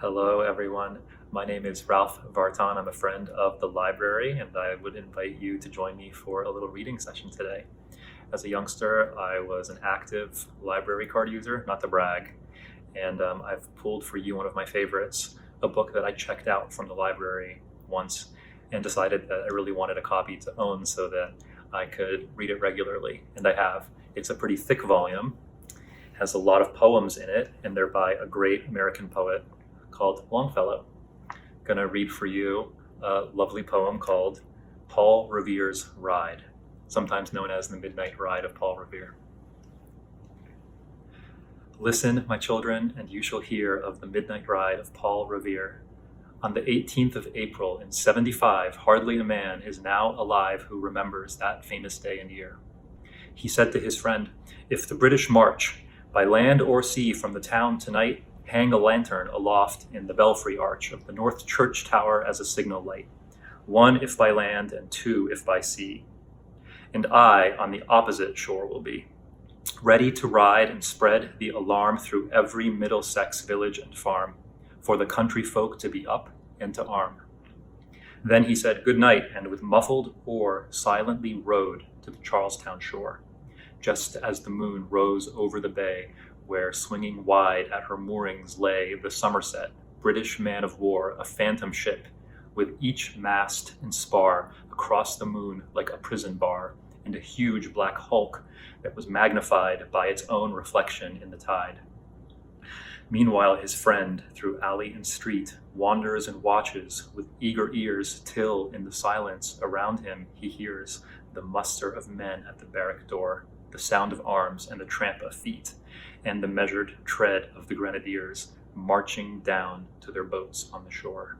Hello, everyone. My name is Ralph Vartan. I'm a friend of the library, and I would invite you to join me for a little reading session today. As a youngster, I was an active library card user, not to brag, and I've pulled for you one of my favorites, a book that I checked out from the library once and decided that I really wanted a copy to own so that I could read it regularly, and I have. It's a pretty thick volume, has a lot of poems in it, and they're by a great American poet called Longfellow. I'm gonna read for you a lovely poem called Paul Revere's Ride, sometimes known as the Midnight Ride of Paul Revere. Listen, my children, and you shall hear of the midnight ride of Paul Revere. On the 18th of April in 75, hardly a man is now alive who remembers that famous day and year. He said to his friend, "If the British march, by land or sea from the town tonight, hang a lantern aloft in the belfry arch of the North Church Tower as a signal light, one if by land and two if by sea. And I on the opposite shore will be, ready to ride and spread the alarm through every Middlesex village and farm, for the country folk to be up and to arm." Then he said good night, and with muffled oar silently rowed to the Charlestown shore, just as the moon rose over the bay, where swinging wide at her moorings lay the Somerset, British man of war, a phantom ship, with each mast and spar across the moon like a prison bar, and a huge black hulk that was magnified by its own reflection in the tide. Meanwhile his friend, through alley and street, wanders and watches with eager ears, till in the silence around him he hears the muster of men at the barrack door, the sound of arms and the tramp of feet, and the measured tread of the grenadiers marching down to their boats on the shore.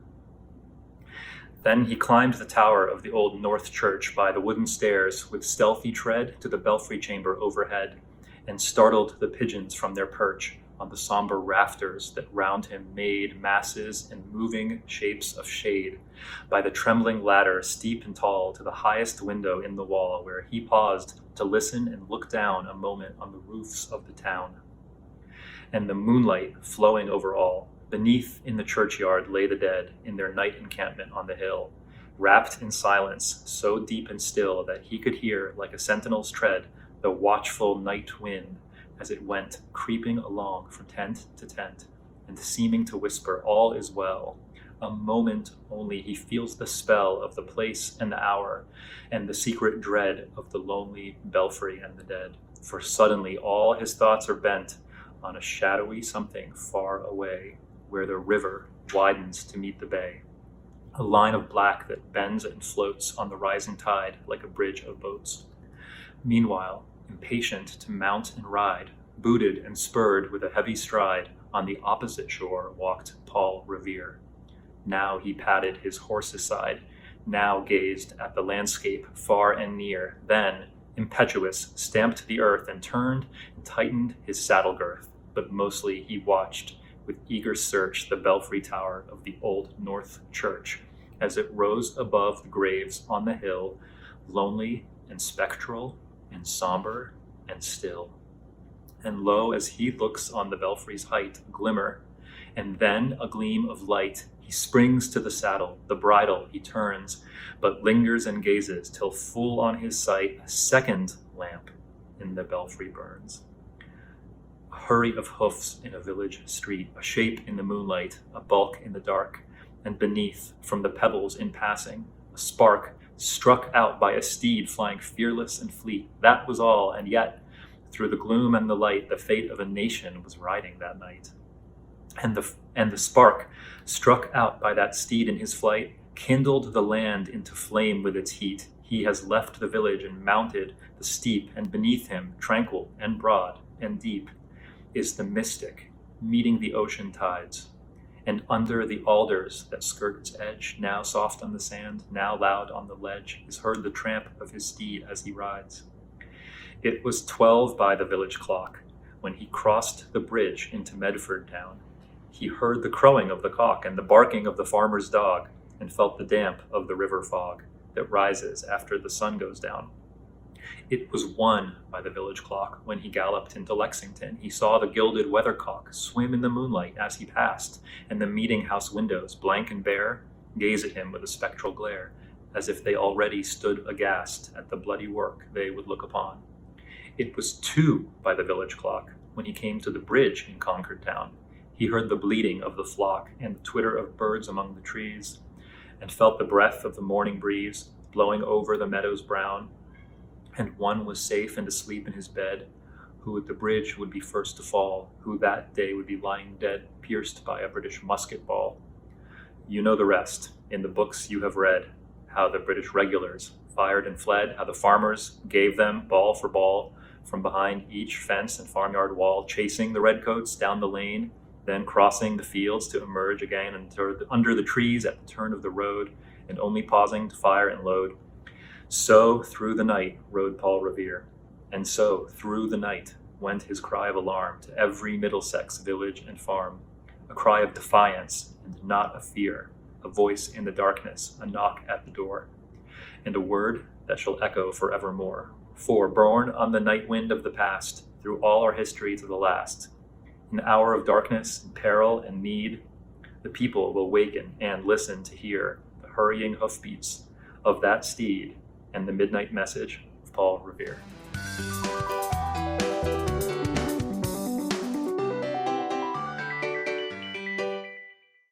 Then he climbed the tower of the old North Church by the wooden stairs with stealthy tread to the belfry chamber overhead, and startled the pigeons from their perch on the somber rafters that round him made masses and moving shapes of shade, by the trembling ladder steep and tall to the highest window in the wall, where he paused to listen and look down a moment on the roofs of the town. And the moonlight flowing over all, beneath in the churchyard lay the dead in their night encampment on the hill, wrapped in silence so deep and still that he could hear, like a sentinel's tread, the watchful night wind as it went creeping along from tent to tent, and seeming to whisper, all is well. A moment only he feels the spell of the place and the hour, and the secret dread of the lonely belfry and the dead, for suddenly all his thoughts are bent on a shadowy something far away, where the river widens to meet the bay, a line of black that bends and floats on the rising tide like a bridge of boats. Meanwhile, impatient to mount and ride, booted and spurred with a heavy stride, on the opposite shore walked Paul Revere. Now he patted his horse's side, now gazed at the landscape far and near, then, impetuous, stamped the earth and turned and tightened his saddle girth, but mostly he watched with eager search the belfry tower of the old North Church as it rose above the graves on the hill, lonely and spectral and somber and still. And lo, as he looks on the belfry's height, a glimmer, and then a gleam of light, he springs to the saddle, the bridle he turns, but lingers and gazes till full on his sight a second lamp in the belfry burns. A hurry of hoofs in a village street, a shape in the moonlight, a bulk in the dark, and beneath, from the pebbles in passing, a spark struck out by a steed flying fearless and fleet. That was all, and yet, through the gloom and the light, the fate of a nation was riding that night. And the spark, struck out by that steed in his flight, kindled the land into flame with its heat. He has left the village and mounted the steep, and beneath him, tranquil and broad and deep, is the mystic, meeting the ocean tides. And under the alders that skirt its edge, now soft on the sand, now loud on the ledge, is heard the tramp of his steed as he rides. It was 12 by the village clock when he crossed the bridge into Medford town. He heard the crowing of the cock and the barking of the farmer's dog, and felt the damp of the river fog that rises after the sun goes down. It was 1 by the village clock when he galloped into Lexington. He saw the gilded weathercock swim in the moonlight as he passed, and the meeting house windows, blank and bare, gaze at him with a spectral glare, as if they already stood aghast at the bloody work they would look upon. It was 2 by the village clock when he came to the bridge in Concord town. He heard the bleating of the flock and the twitter of birds among the trees, and felt the breath of the morning breeze blowing over the meadows brown. And one was safe and asleep in his bed, who at the bridge would be first to fall, who that day would be lying dead, pierced by a British musket ball. You know the rest. In the books you have read, how the British regulars fired and fled, how the farmers gave them, ball for ball, from behind each fence and farmyard wall, chasing the redcoats down the lane, then crossing the fields to emerge again under the trees at the turn of the road, and only pausing to fire and load. So through the night rode Paul Revere, and so through the night went his cry of alarm to every Middlesex village and farm, a cry of defiance and not of fear, a voice in the darkness, a knock at the door, and a word that shall echo forevermore. For, born on the night wind of the past, through all our history to the last, in the hour of darkness and peril and need, the people will waken and listen to hear the hurrying hoofbeats of that steed and the midnight message of Paul Revere.